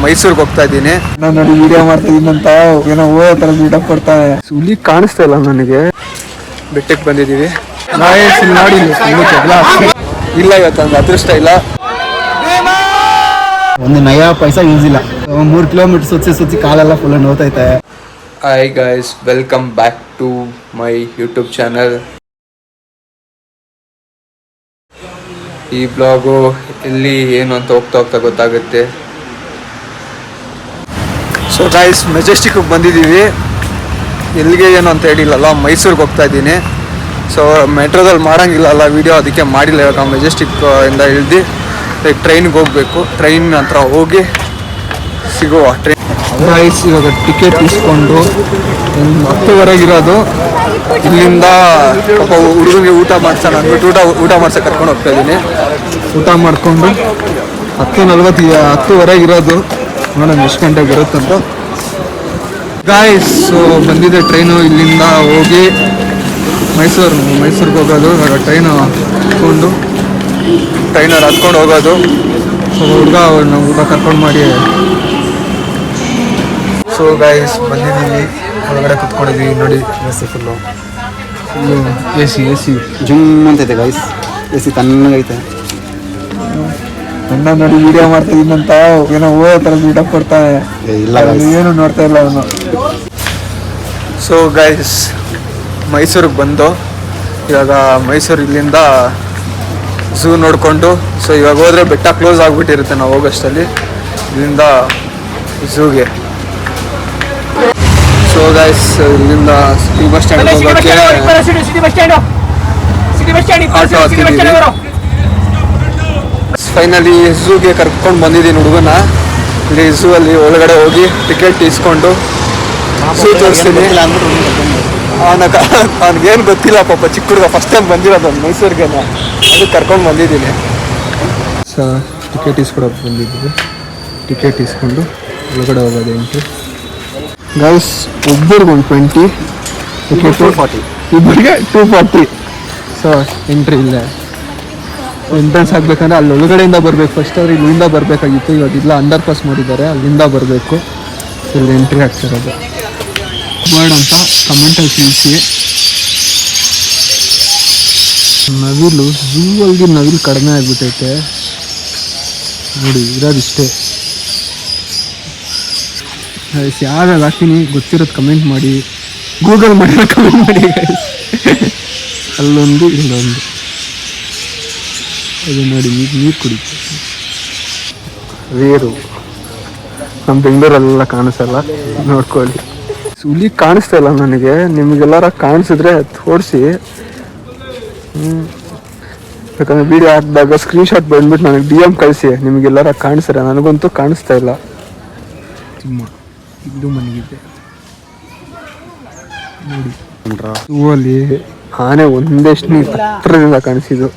ಮೈಸೂರಿಗೆ ಹೋಗ್ತಾ ಇದ್ದೀನಿ. ನಾನು ನೋಡಿ ವಿಡಿಯೋ ಮಾಡ್ತಾ ಇದ್ದೀನಿ ಅಂತ ಏನೋ ಓದೋ ಥರ ಬಿಲ್ಡಪ್ ಕೊಡ್ತಾನೆ. ಇಲ್ಲಿ ಕಾಣಿಸ್ತಾ ಇಲ್ಲ ನನಗೆ. ಬೆಟ್ಟಕ್ಕೆ ಬಂದಿದ್ದೀವಿ ನೋಡಿ. ಇಲ್ಲ ಇವತ್ತು ಒಂದು ಅದೃಷ್ಟ ಇಲ್ಲ. ಒಂದು ನಯ ಪೈಸಾ ಯೂಸ್ ಇಲ್ಲ. 3 ಕಿಲೋಮೀಟರ್ ಸುತ್ತಿ ಕಾಲೆಲ್ಲ ಫುಲ್ ನೋತೈತೆ. Hi guys, welcome back to my YouTube channel. ಈ ಬ್ಲಾಗು ಎಲ್ಲಿ ಏನು ಅಂತ ಹೋಗ್ತಾ ಗೊತ್ತಾಗುತ್ತೆ. ಸೊ ಗೈಸ್, ಮೆಜೆಸ್ಟಿಕ್ಗೆ ಬಂದಿದ್ದೀವಿ. ಎಲ್ಲಿಗೆ ಏನು ಅಂತ ಹೇಳಿಲ್ಲಲ್ಲ, ಮೈಸೂರಿಗೆ ಹೋಗ್ತಾ ಇದ್ದೀನಿ. ಸೊ ಮೆಟ್ರೋದಲ್ಲಿ ಮಾಡೋಂಗಿಲ್ಲಲ್ಲ ವೀಡಿಯೋ, ಅದಕ್ಕೆ ಮಾಡಿಲ್ಲ. ಇವಾಗ ಮೆಜೆಸ್ಟಿಕ್ ಇಂದ ಇಳಿದು ಟ್ರೈನ್ಗೆ ಹೋಗಬೇಕು. ಟ್ರೈನ್ ಹತ್ರ ಹೋಗಿ ಸಿಗುವ. ಟ್ರೈನ್ ಗೈಸ್, ಇವಾಗ ಟಿಕೆಟ್ ಇಸ್ಕೊಂಡು 10:00 ಇರೋದು. ಇಲ್ಲಿಂದ ಪಾಪ ಹುಡುಗನಿಗೆ ಊಟ ಮಾಡ್ಸೋಣ ಅಂದ್ಬಿಟ್ಟು ಊಟ ಮಾಡ್ಸೋಕೆ ಕರ್ಕೊಂಡು ಹೋಗ್ತಾ ಇದ್ದೀನಿ. ಊಟ ಮಾಡಿಕೊಂಡು 10:40 ಇರೋದು. ನೋಡೋಣ ಎಷ್ಟು ಗಂಟೆಗೆ ಬರುತ್ತಂತ. ಗಾಯ್ಸ್, ಬಂದಿದೆ ಟ್ರೈನು. ಇಲ್ಲಿಂದ ಹೋಗಿ ಮೈಸೂರಿಗೆ ಹೋಗೋದು. ಟ್ರೈನು ಹತ್ಕೊಂಡು ಟ್ರೈನಲ್ಲಿ ಹತ್ಕೊಂಡು ಹೋಗೋದು. ಸೊ ನಾವು ಊಟ ಕರ್ಕೊಂಡು ಮಾಡಿ. ಸೊ ಗೈಸ್, ಬಂದಿದ್ದೀವಿ. ಒಳಗಡೆ ಕುತ್ಕೊಂಡಿದ್ದೀವಿ ನೋಡಿ. ಫುಲ್ಲು ಎ ಸಿ ಜುಮ್ ಅಂತೈತೆ ಗೈಸ್. ಎ ಸಿ ತಣ್ಣಗೈತೆ. ಅಣ್ಣ ನೋಡಿ ವಿಡಿಯೋ ಮಾಡ್ತಾ ಇದ್ದೀನಂತ ಏನೋ ಓದೋ ಥರ ಬಿಲ್ಡಪ್ ಕೊಡ್ತಾನೆ. ಇಲ್ಲ, ಏನು ನೋಡ್ತಾ ಇಲ್ಲ ಅವನು. ಸೊ ಗೈಸ್, ಮೈಸೂರಿಗೆ ಬಂದು ಇವಾಗ ಮೈಸೂರು ಇಲ್ಲಿಂದ ಝೂ ನೋಡಿಕೊಂಡು, ಸೊ ಇವಾಗ ಹೋದರೆ ಬೆಟ್ಟ ಕ್ಲೋಸ್ ಆಗಿಬಿಟ್ಟಿರುತ್ತೆ ನಾವು ಹೋಗೋಷ್ಟಲ್ಲಿ. ಇಲ್ಲಿಂದ ಝೂಗೆ. ಸೊ ಗೈಸ್, ಇಲ್ಲಿಂದ ಸಿಟಿ ಬಸ್ ಸ್ಟ್ಯಾಂಡ್ ಹೋಗೋಕ್ಕೆ ಆಟೋ ಹತ್ತಿದ್ದೀವಿ. ಫೈನಲಿ ಝೂಗೆ ಕರ್ಕೊಂಡು ಬಂದಿದ್ದೀನಿ ಹುಡುಗನ. ಇಲ್ಲಿ ಝೂ ಅಲ್ಲಿ ಒಳಗಡೆ ಹೋಗಿ ಟಿಕೆಟ್ ಇಸ್ಕೊಂಡು ಝೂ ತೋರಿಸ್ತೀನಿ. ಅವ್ನಿಗೇನು ಗೊತ್ತಿಲ್ಲ ಪಾಪ, ಚಿಕ್ಕ ಹುಡುಗ, ಫಸ್ಟ್ ಟೈಮ್ ಬಂದಿರೋದು ಮೈಸೂರಿಗೆ. ಅದಕ್ಕೆ ಕರ್ಕೊಂಡು ಬಂದಿದ್ದೀನಿ. ಸೊ ಟಿಕೆಟ್ ಇಸ್ಕೊಡೋಕೆ ಬಂದಿದ್ದೀವಿ. ಟಿಕೆಟ್ ಇಸ್ಕೊಂಡು ಒಳಗಡೆ ಹೋಗೋದು. ಎಂಟ್ರಿ ಗೈಸ್, ಒಬ್ಬರಿಗೆ 120, ಟಿಕೆಟ್ 240, ಇಬ್ಬರಿಗೆ 240. ಸೊ ಎಂಟ್ರಿ ಇಲ್ಲೇ. ಎಂಟ್ರೆನ್ಸ್ ಆಗಬೇಕಂದ್ರೆ ಅಲ್ಲಿ ಒಳಗಡೆಯಿಂದ ಬರಬೇಕು. ಫಸ್ಟ್ ಅವ್ರು ಇಲ್ಲಿಂದ ಬರಬೇಕಾಗಿತ್ತು. ಇವಾಗಿಲ್ಲ, ಅಂಡರ್ ಪಾಸ್ ಮಾಡಿದ್ದಾರೆ, ಅಲ್ಲಿಂದ ಬರಬೇಕು. ಇಲ್ಲಿ ಎಂಟ್ರಿ ಆಗ್ತಿರೋದು. ಬರ್ಡ್ ಅಂತ ಕಮೆಂಟಲ್ಲಿ ತಿಳಿಸಿ. ನವಿಲು ಝೂ ಅಲ್ಲಿ ನವಿಲು ಕಡಿಮೆ ಆಗಿಬಿಟ್ಟೈತೆ ನೋಡಿ. ಇರೋದಿಷ್ಟೇ. ಯಾವ್ದು ಹಾಕ್ತೀನಿ ಗೊತ್ತಿರೋದು ಕಮೆಂಟ್ ಮಾಡಿ. ಗೂಗಲ್ ಮಾಡಿರೋ ಕಮೆಂಟ್ ಮಾಡಿ ಗೈಸ್. ಅಲ್ಲೊಂದು ಇಲ್ಲೊಂದು. ಅದು ನೋಡಿ, ನೀರು ಕುಡಿತು. ವೇರು ನಮ್ಮ ಬೆಂಗಳೂರಲ್ಲೆಲ್ಲ ಕಾಣಿಸಲ್ಲ, ನೋಡ್ಕೊಳ್ಳಿ. ಹುಲಿ ಕಾಣಿಸ್ತಾ ಇಲ್ಲ ನನಗೆ. ನಿಮಗೆಲ್ಲರ ಕಾಣಿಸಿದ್ರೆ ತೋರಿಸಿ. ಯಾಕಂದರೆ ವೀಡಿಯೋ ಹಾಕಿದಾಗ ಸ್ಕ್ರೀನ್ಶಾಟ್ ಬಂದ್ಬಿಟ್ಟು ನನಗೆ DM ಕಳಿಸಿ. ನಿಮಗೆಲ್ಲರ ಕಾಣಿಸ್ತಾರೆ, ನನಗಂತೂ ಕಾಣಿಸ್ತಾ ಇಲ್ಲ. ತುಂಬ ಇಲ್ಲೂ ಮನೆಗಿದೆ ನೋಡಿ. ಹೂವಲ್ಲಿ ಆನೆ ಒಂದೆಷ್ಟು ಹತ್ತಿರದಿಂದ ಕಾಣಿಸಿದ್ದು,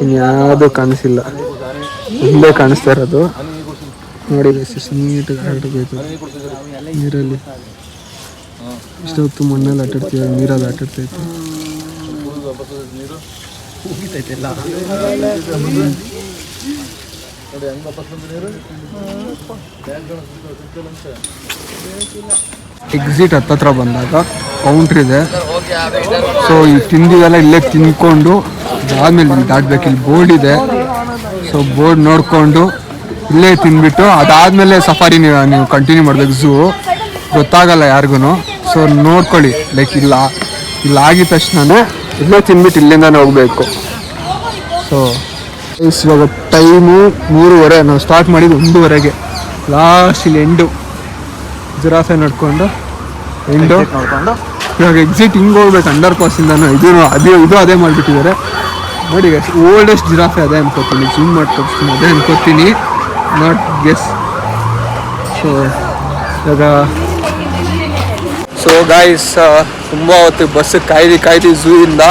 ಇನ್ಯಾವುದೂ ಕಾಣಿಸಿಲ್ಲ. ಒಂದೇ ಕಾಣಿಸ್ತಾ ಇರೋದು ನೋಡಿ. ನೀಟಾಗಿ ಆಟಾಡ್ಬೇಕು ನೀರಲ್ಲಿ. ಇಷ್ಟೊತ್ತು ಮಣ್ಣಲ್ಲಿ ಆಟಾಡ್ತೀವಿ, ನೀರಲ್ಲಿ ಆಟಾಡ್ತೈತೆ. ಎಕ್ಸಿಟ್ ಹತ್ತತ್ರ ಬಂದಾಗ ಕೌಂಟ್ರ್ ಇದೆ. ಸೊ ಈ ತಿಂದಿವೆಲ್ಲ ಇಲ್ಲೇ ತಿನ್ಕೊಂಡು ಆದಮೇಲೆ ದಾಟ್ಬೇಕು. ಇಲ್ಲಿ ಬೋರ್ಡ್ ಇದೆ. ಸೊ ಬೋರ್ಡ್ ನೋಡಿಕೊಂಡು ಇಲ್ಲೇ ತಿಂದ್ಬಿಟ್ಟು ಅದಾದಮೇಲೆ ಸಫಾರಿ ನೀವು ಕಂಟಿನ್ಯೂ ಮಾಡಬೇಕು. ಝೂ ಗೊತ್ತಾಗಲ್ಲ ಯಾರಿಗೂ. ಸೊ ನೋಡ್ಕೊಳ್ಳಿ. ಲೈಕ್ ಇಲ್ಲಾಗಿದ ತಕ್ಷಣವೇ ಇಲ್ಲೇ ತಿಂದ್ಬಿಟ್ಟು ಇಲ್ಲಿಂದಾನೆ ಹೋಗಬೇಕು. ಸೊ ಇವಾಗ ಟೈಮು 3:30. ನಾವು ಸ್ಟಾರ್ಟ್ ಮಾಡಿದ್ದು 1:00. ಲಾಸ್ಟ್ ಇಲ್ಲಿ ಎಂಡು ಜಿರಾಫೆ ನೋಡ್ಕೊಂಡು ಎಂಡು ನೋಡ್ಕೊಂಡು ಇವಾಗ ಎಕ್ಸಿಟ್ ಹಿಂಗೆ ಹೋಗ್ಬೇಕು ಅಂಡರ್ ಪಾಸಿಂದನೂ. ಇದು ಅದೇ ಮಾಡಿಬಿಟ್ಟಿದ್ದಾರೆ ನೋಡಿ. ಓಲ್ಡೆಸ್ಟ್ ಜಿರಾಫೆ ಅದೇ ಅನ್ಕೋತೀನಿ. ಜೂಮ್ ಮಾಡಿ ತೋರಿಸ್ತೀನಿ, ಅದೇ ಅನ್ಕೋತೀನಿ, ನಾಟ್ ಗೆಸ್. ಸೊ ಇವಾಗ ಗಾಯ್ಸ್, ತುಂಬ ಹೊತ್ತು ಬಸ್ಸಿಗೆ ಕಾಯ್ದು ಝೂ ಇಂದ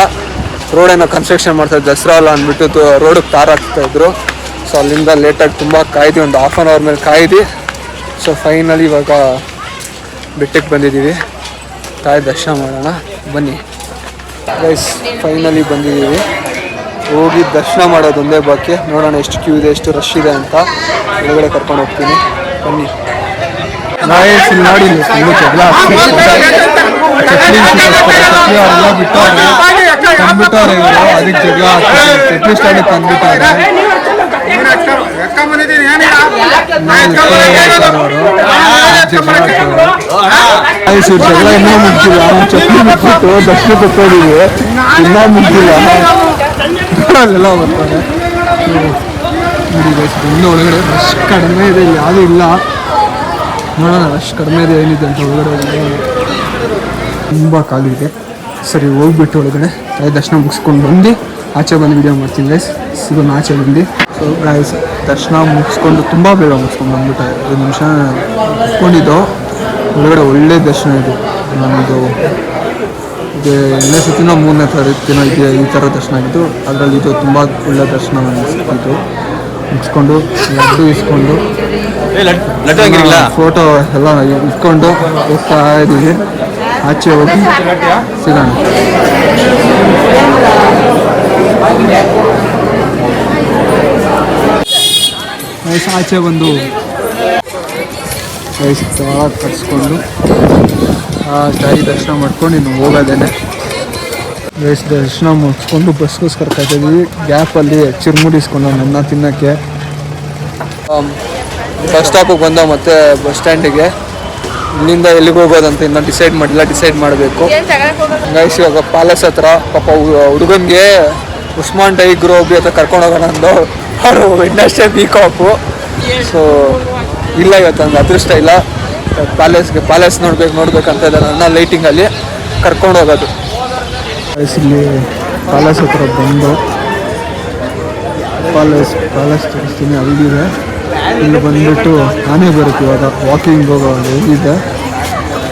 ರೋಡೇನೋ ಕನ್ಸ್ಟ್ರಕ್ಷನ್ ಮಾಡ್ತಾರೆ, ದಸರಾ ಅಲ್ಲ ಅಂದ್ಬಿಟ್ಟು ರೋಡಿಗೆ ತಾರ್ ಹಾಕ್ತಾಯಿದ್ರು. ಸೊ ಅಲ್ಲಿಂದ ಲೇಟಾಗಿ ತುಂಬ ಕಾಯ್ದು, ಒಂದು 1/2 hour ಮೇಲೆ ಕಾಯ್ದು. ಸೊ ಫೈನಲಿ ಇವಾಗ ಬೆಟ್ಟಕ್ಕೆ ಬಂದಿದ್ದೀವಿ. ತಾಯಿ ದರ್ಶನ ಮಾಡೋಣ ಬನ್ನಿ ಗೈಸ್. ಫೈನಲಿ ಬಂದಿದ್ದೀವಿ. ಹೋಗಿ ದರ್ಶನ ಮಾಡೋದೊಂದೇ ಬಾಕಿ. ನೋಡೋಣ ಎಷ್ಟು ಕ್ಯೂ ಇದೆ, ಎಷ್ಟು ರಶ್ ಇದೆ ಅಂತ. ಒಳಗಡೆ ಕರ್ಕೊಂಡು ಹೋಗ್ತೀನಿ. ಬನ್ನಿ ಗಾಯಸ್ ಇಲ್ಲಿ ನೋಡಿ ಇಲ್ಲಿ ತುಂಬ ಜಗಳ ಚಟ್ನಿ ಅವರೆಲ್ಲ ಬಿಟ್ಟವ್ರೆ ತಂದ್ಬಿಟ್ಟವ್ರೆ ಇವರು ಅದಕ್ಕೆ ಜಗಳ ಆಗ್ತದೆ ಚಟ್ನಿ ಸ್ಟಾಂಡ್ ತಂದ್ಬಿಟ್ಟವ್ರೆ ಜಗಳ ಇನ್ನೂ ಮುಗ್ದಿಲ್ಲ ಚಟ್ನಿ ಬಿಟ್ಬಿಟ್ಟು ದಕ್ಷಿಣ ಕೊಟ್ಟೋಡಿದ್ವಿ ಇನ್ನೂ ಮುಗ್ದಿಲ್ಲ ಅಲ್ಲೆಲ್ಲ ಬರ್ತಾರೆ ನೋಡಿ ಗೈಸ್ ಬಂದು ಒಳಗಡೆ ರಶ್ ಕಡಿಮೆ ಇದೆ ಇಲ್ಲಿ ಯಾವುದೂ ಇಲ್ಲ ನೋಡೋಣ ರಶ್ ಕಡಿಮೆ ಇದೆ ಏನಿದೆ ಅಂತ ಒಳಗಡೆ ತುಂಬ ಖಾಲಿ ಇದೆ ಸರಿ ಹೋಗ್ಬಿಟ್ಟು ಒಳಗಡೆ ತಾಯಿ ದರ್ಶನ ಮುಗಿಸ್ಕೊಂಡು ಬಂದು ಆಚೆ ಬಂದು ವಿಡಿಯೋ ಮಾಡ್ತೀನಿ ಗೈಸ್ ಸಿಗೋಣ ಆಚೆ ಬಂದು ಸೊ ಗೈಸ್ ದರ್ಶನ ಮುಗಿಸ್ಕೊಂಡು ತುಂಬ ಬೇಗ ಮುಗಿಸ್ಕೊಂಡು ಬಂದ್ಬಿಟ್ಟು 5 ನಿಮಿಷ ಮುಗಿಸ್ಕೊಂಡಿದ್ದು ಒಳಗಡೆ ಒಳ್ಳೆ ದರ್ಶನ ಇದೆ ನಮ್ಮದು ಇದೆ ಎರಡನೇ ಸತಿನೋ 3ನೇ ಸತಿನೋ ಇದೆ ಈ ಥರ ದರ್ಶನ ಆಗಿದ್ದು ಅದರಲ್ಲಿ ಇದು ತುಂಬ ಒಳ್ಳೆ ದರ್ಶನ ಸಿಕ್ಕಿತ್ತು ಮುಗಿಸ್ಕೊಂಡು ಲಡ್ಡು ಇಸ್ಕೊಂಡು ಫೋಟೋ ಎಲ್ಲ ಇಟ್ಕೊಂಡು ಹೋಗ್ತಾ ಇದ್ದೀವಿ ಆಚೆ ಹೋಗಿ ಸಿಗೋಣ ಆಚೆ ಬಂದು ಕಟ್ಸ್ಕೊಂಡು ತಾಯಿ ದರ್ಶನ ಮಾಡ್ಕೊಂಡು ಇನ್ನು ಹೋಗೋದೇನೆ ದರ್ಶನ ಮುಗಿಸ್ಕೊಂಡು ಬಸ್ಗೋಸ್ಕರ ಕಾಯ್ತಿದ್ವಿ ಗ್ಯಾಪಲ್ಲಿ ಚಿರ್ಮುಡಿಸ್ಕೊಂಡು ನನ್ನ ತಿನ್ನೋಕ್ಕೆ ಬಸ್ ಸ್ಟಾಪಿಗೆ ಬಂದ ಮತ್ತೆ ಬಸ್ ಸ್ಟ್ಯಾಂಡಿಗೆ ಇಲ್ಲಿಂದ ಎಲ್ಲಿಗೆ ಹೋಗೋದಂತ ಇನ್ನೂ ಡಿಸೈಡ್ ಮಾಡಬೇಕು ಗೈಸ್ ಇವಾಗ ಪ್ಯಾಲೇಸ್ ಹತ್ರ ಪಾಪ ಹುಡುಗನಿಗೆ ಉಸ್ಮಾನ್ ಟೈಗರ್ ಗ್ರೋಬಿ ಹತ್ರ ಕರ್ಕೊಂಡು ಹೋಗೋಣ ಅಂದು ಅವರು ವೆಡ್ನೆಸ್ಡೇ ವೀಕ್ ಆಫು ಸೊ ಇಲ್ಲ ಇವತ್ತು ಒಂದು ಅದೃಷ್ಟ ಇಲ್ಲ ಪ್ಯಾಲೇಸ್ ನೋಡ್ಬೇಕಂತ ಇದ್ದಾರೆ ನನ್ನ ಲೈಟಿಂಗಲ್ಲಿ ಕರ್ಕೊಂಡು ಹೋಗೋದು ಇಲ್ಲಿ ಪ್ಯಾಲೇಸ್ ಹತ್ರ ಬಂದು ಪ್ಯಾಲೇಸ್ ತೋರಿಸ್ತೀನಿ ಅಲ್ಲಿದೆ ಇಲ್ಲಿ ಬಂದುಬಿಟ್ಟು ಆನೆ ಬರುತ್ತೆ ಇವಾಗ ವಾಕಿಂಗ್ ಹೋಗಿದೆ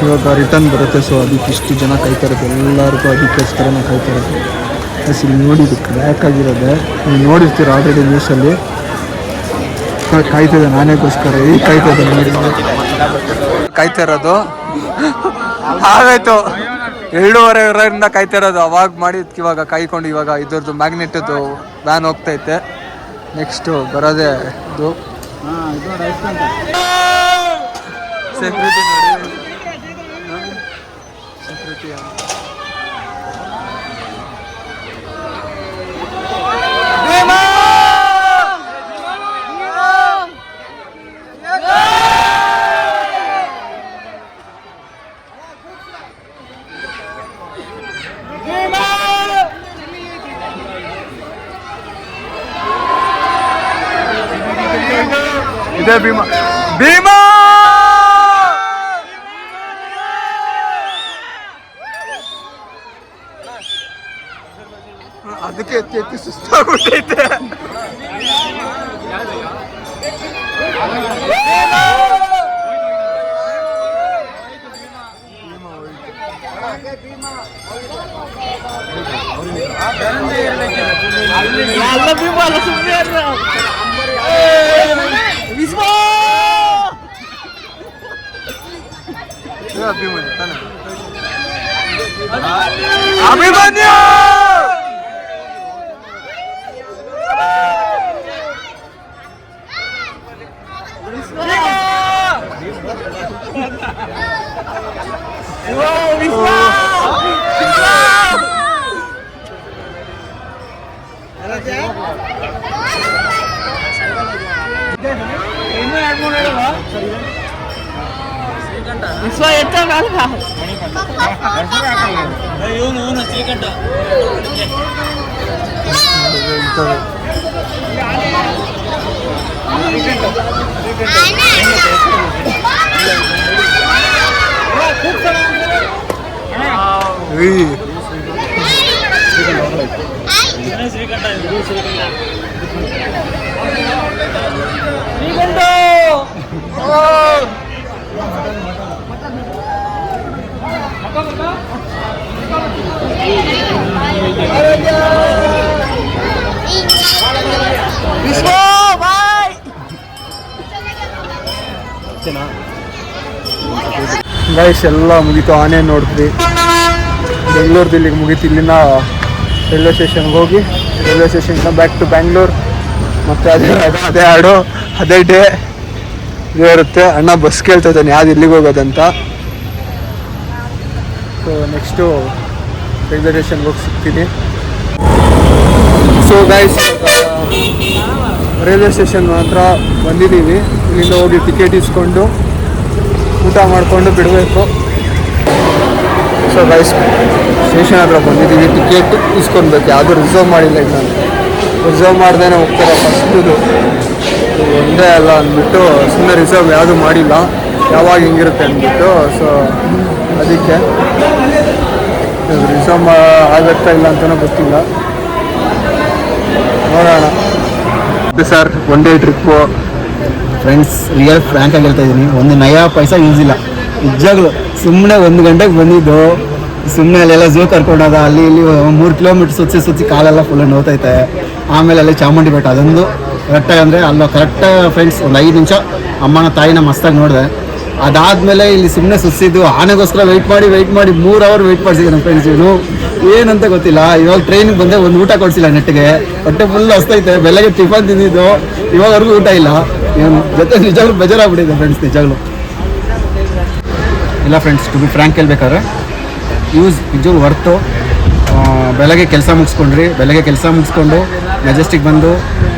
ಇವಾಗ ರಿಟರ್ನ್ ಬರುತ್ತೆ ಸೊ ಅದಕ್ಕೆ ಇಷ್ಟು ಜನ ಕಾಯ್ತಾ ಇರುತ್ತೆ ಎಲ್ಲರಿಗೂ ಅದಕ್ಕೋಸ್ಕರನೇ ಕಾಯ್ತಾ ಇರುತ್ತೆ ಇಲ್ಲಿ ನೋಡಿದ್ದು ಕ್ರ್ಯಾಕ್ ಆಗಿರೋದೆ ನೀವು ನೋಡಿರ್ತೀರ ಆಲ್ರೆಡಿ ನ್ಯೂಸಲ್ಲಿ ಕಾಯ್ತಿದೆ ನಾನೇಗೋಸ್ಕರ ಈಗ ಕಾಯ್ತಾ ನೋಡಿ ಕಾಯ್ತಾ ಇರೋದು ಆಗಾಯ್ತು 2:30 ಕಾಯ್ತಾ ಇರೋದು ಅವಾಗ ಮಾಡಿದ್ಕೆ ಇವಾಗ ಕಾಯ್ಕೊಂಡು ಇವಾಗ ಇದ್ರದ್ದು ಮ್ಯಾಗ್ನೆಟದ್ದು ವ್ಯಾನ್ ಹೋಗ್ತೈತೆ ನೆಕ್ಸ್ಟು ಬರೋದೇ ಇದು ಸೆಕ್ಯೂರಿಟಿ ನೋಡಿ ಸೆಕ್ಯೂರಿಟಿ ಇದೇ ಭೀಮಾ ಅದಕ್ಕೆ ಎತ್ತಿ ಸುಸ್ತಾಗ್ಬಿಟ್ಟೈತೆ ಅಭಿಮನ್ಯು ವಿಶ್ವ ಎತ್ತ ಗೈಸ್ ಎಲ್ಲ ಮುಗೀತು. ಆನೆ ನೋಡಿದ್ವಿ, ಬೆಂಗಳೂರು ಇಲ್ಲಿಗೆ ಮುಗೀತು. ಇಲ್ಲಿಂದ ರೈಲ್ವೆ ಸ್ಟೇಷನ್ಗೆ ಹೋಗಿ ರೈಲ್ವೆ ಸ್ಟೇಷನ್ಗೆ ಬ್ಯಾಕ್ ಟು ಬ್ಯಾಂಗ್ಳೂರ್. ಮತ್ತು ಅದೇ ಹಾಡು, ಅದೇ ಡೇ ಇದೇ ಇರುತ್ತೆ. ಅಣ್ಣ ಬಸ್ ಕೇಳ್ತಾ ಇದ್ದಾನೆ ಯಾವ್ದು ಎಲ್ಲಿಗೆ ಹೋಗೋದಂತ. ಸೊ ನೆಕ್ಸ್ಟು ರೈಲ್ವೆ ಸ್ಟೇಷನ್ಗೆ ಹೋಗಿ ಸಿಗ್ತೀನಿ. ಸೊ ಗೈಸ್ ರೈಲ್ವೆ ಸ್ಟೇಷನ್ ಮಾತ್ರ ಬಂದಿದ್ದೀವಿ. ಇಲ್ಲಿಂದ ಹೋಗಿ ಟಿಕೆಟ್ ಇಸ್ಕೊಂಡು ಊಟ ಮಾಡಿಕೊಂಡು ಬಿಡಬೇಕು. ಸೊ ಗೈಸ್ ಸ್ಟೇಷನ್ ಹತ್ರ ಬಂದಿದ್ದೀವಿ. ಟಿಕೆಟ್ ಇಸ್ಕೊಳ್ಬೇಕು. ಯಾವುದೂ ರಿಸರ್ವ್ ಮಾಡಿಲ್ಲ ಈಗ ನಾನು. ರಿಸರ್ವ್ ಮಾಡ್ದೇ ಹೋಗ್ತಾರೆ ಫಸ್ಟು. ಒಂದೇ ಅಲ್ಲ ಅಂದ್ಬಿಟ್ಟು ಸುಮ್ಮನೆ ರಿಸರ್ವ್ ಯಾವುದೂ ಮಾಡಿಲ್ಲ, ಯಾವಾಗ ಹಿಂಗಿರುತ್ತೆ ಅಂದ್ಬಿಟ್ಟು. ಸೊ ಅದಕ್ಕೆ ರಿಸರ್ವ್ ಆಗುತ್ತಾ ಇಲ್ಲ ಅಂತಲೂ ಗೊತ್ತಿಲ್ಲ, ನೋಡೋಣ. Sir one day trip friends, real frank ಆಗಿ ಹೇಳ್ತಾ ಇದ್ದೀನಿ, ಒಂದು ನಯಾ ಪೈಸಾ ಯೂಸ್ ಇಲ್ಲ ನಿಜಾಗ್ಲು. ಸುಮ್ಮನೆ 1 ಗಂಟೆಗೆ ಬಂದಿದ್ದು, ಸುಮ್ಮನೆ ಅಲ್ಲೆಲ್ಲ ಝೂ ಕರ್ಕೊಂಡೋದ, ಅಲ್ಲಿ ಇಲ್ಲಿ 3 ಕಿಲೋಮೀಟರ್ ಸುತ್ತಿ ಕಾಲೆಲ್ಲ ಫುಲ್ ನೋತೈತೆ. ಆಮೇಲೆ ಅಲ್ಲಿ ಚಾಮುಂಡಿ ಬೆಟ್ಟ, ಅದೊಂದು ಕರೆಕ್ಟಾಗಿ ಅಂದರೆ ಅಲ್ಲ ಕರೆಕ್ಟಾಗಿ ಫ್ರೆಂಡ್ಸ್ ಒಂದು 5 ನಿಮಿಷ ಅಮ್ಮನ ತಾಯಿನ ಮಸ್ತಾಗಿ ನೋಡಿದೆ. ಅದಾದಮೇಲೆ ಇಲ್ಲಿ ಸುಮ್ಮನೆ ಸುತ್ತಿದ್ದು, ಆನೆಗೋಸ್ಕರ ವೆಯ್ಟ್ ಮಾಡಿ 3 ಅವರ್ ವೆಯ್ಟ್ ಮಾಡಿಸಿದ್ದೆ ನಮ್ಮ ಫ್ರೆಂಡ್ಸ್. ಇವನು ಏನಂತ ಗೊತ್ತಿಲ್ಲ. ಇವಾಗ ಟ್ರೈನಿಗೆ ಬಂದೆ, ಒಂದು ಊಟ ಕೊಡಿಸಿಲ್ಲ ನೆಟ್ಟಿಗೆ. ಹೊಟ್ಟೆ ಫುಲ್ ಹಸ್ತೈತೆ. ಬೆಳಗ್ಗೆ ಟಿಫನ್ ತಿಂದಿದ್ದು, ಇವಾಗವರೆಗೂ ಊಟ ಇಲ್ಲ. ಇವನು ಜೊತೆ ನಿಜಾಗ್ಲೂ ಬೇಜಾರಾಗ್ಬಿಟ್ಟಿದೆ ಫ್ರೆಂಡ್ಸ್, ನಿಜಾಗ್ಲೂ. ಇಲ್ಲ ಫ್ರೆಂಡ್ಸ್, ಟು ಬಿ ಫ್ರ್ಯಾಂಕ್ ಹೇಳ್ಬೇಕಾದ್ರೆ ಯೂಸ್ ನಿಜವಾಗ್ಲೂ ವರ್ತು. ಬೆಳಗ್ಗೆ ಕೆಲಸ ಮುಗಿಸ್ಕೊಂಡು ಮೆಜೆಸ್ಟಿಕ್ ಬಂದು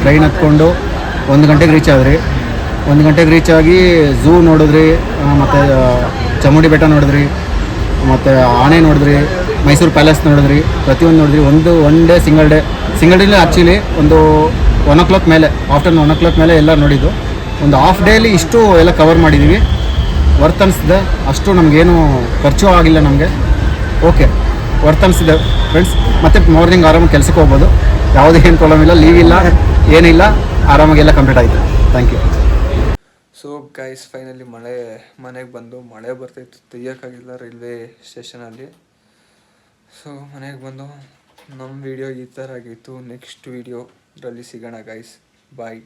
ಟ್ರೈನ್ ಹತ್ಕೊಂಡು 1 ಗಂಟೆಗೆ ರೀಚ್ ಆದ್ರಿ. 1 ಗಂಟೆಗೆ ರೀಚ್ ಆಗಿ ಝೂ ನೋಡಿದ್ರಿ, ಮತ್ತು ಚಾಮುಂಡಿ ಬೆಟ್ಟ ನೋಡಿದ್ರಿ, ಮತ್ತು ಆನೆ ನೋಡಿದ್ರಿ, ಮೈಸೂರು ಪ್ಯಾಲೇಸ್ ನೋಡಿದ್ರಿ, ಪ್ರತಿಯೊಂದು ನೋಡಿದ್ರಿ. One day single daily actually ಒಂದು 1 o'clock ಮೇಲೆ, ಆಫ್ಟರ್ನೂನ್ 1 o'clock ಮೇಲೆ ಎಲ್ಲ ನೋಡಿದ್ದು. ಒಂದು ಹಾಫ್ ಡೇಲಿ ಇಷ್ಟು ಎಲ್ಲ ಕವರ್ ಮಾಡಿದ್ದೀವಿ. ವರ್ತ್ ಅನಿಸ್ತಿದೆ. ಅಷ್ಟು ನಮಗೇನು ಖರ್ಚು ಆಗಿಲ್ಲ ನಮಗೆ. ಓಕೆ, ವರ್ತ್ ಅನಿಸ್ತಿದೆ ಫ್ರೆಂಡ್ಸ್. ಮತ್ತು ಮಾರ್ನಿಂಗ್ ಆರಾಮಾಗಿ ಕೆಲಸಕ್ಕೆ ಹೋಗ್ಬೋದು, ಯಾವುದೇ ಏನು ಪ್ರಾಬ್ಲಮ್ ಇಲ್ಲ, ಲೀವ್ ಇಲ್ಲ, ಏನಿಲ್ಲ, ಆರಾಮಾಗೆಲ್ಲ ಕಂಪ್ಲೀಟ್ ಆಯಿತು. Thank you. So guys finally ಮನೆಗೆ ಬಂದು ಮಳೆ ಬರ್ತಾಯಿತ್ತು, ತೆಗಿಯೋಕ್ಕಾಗಿಲ್ಲ ರೈಲ್ವೆ ಸ್ಟೇಷನಲ್ಲಿ. ಸೊ ಮನೆಗೆ ಬಂದು ನಮ್ಮ ವಿಡಿಯೋ ಈ ಥರ ಆಗಿತ್ತು. ನೆಕ್ಸ್ಟ್ ವಿಡಿಯೋದ್ರಲ್ಲಿ ಸಿಗೋಣ ಗೈಸ್, ಬಾಯ್.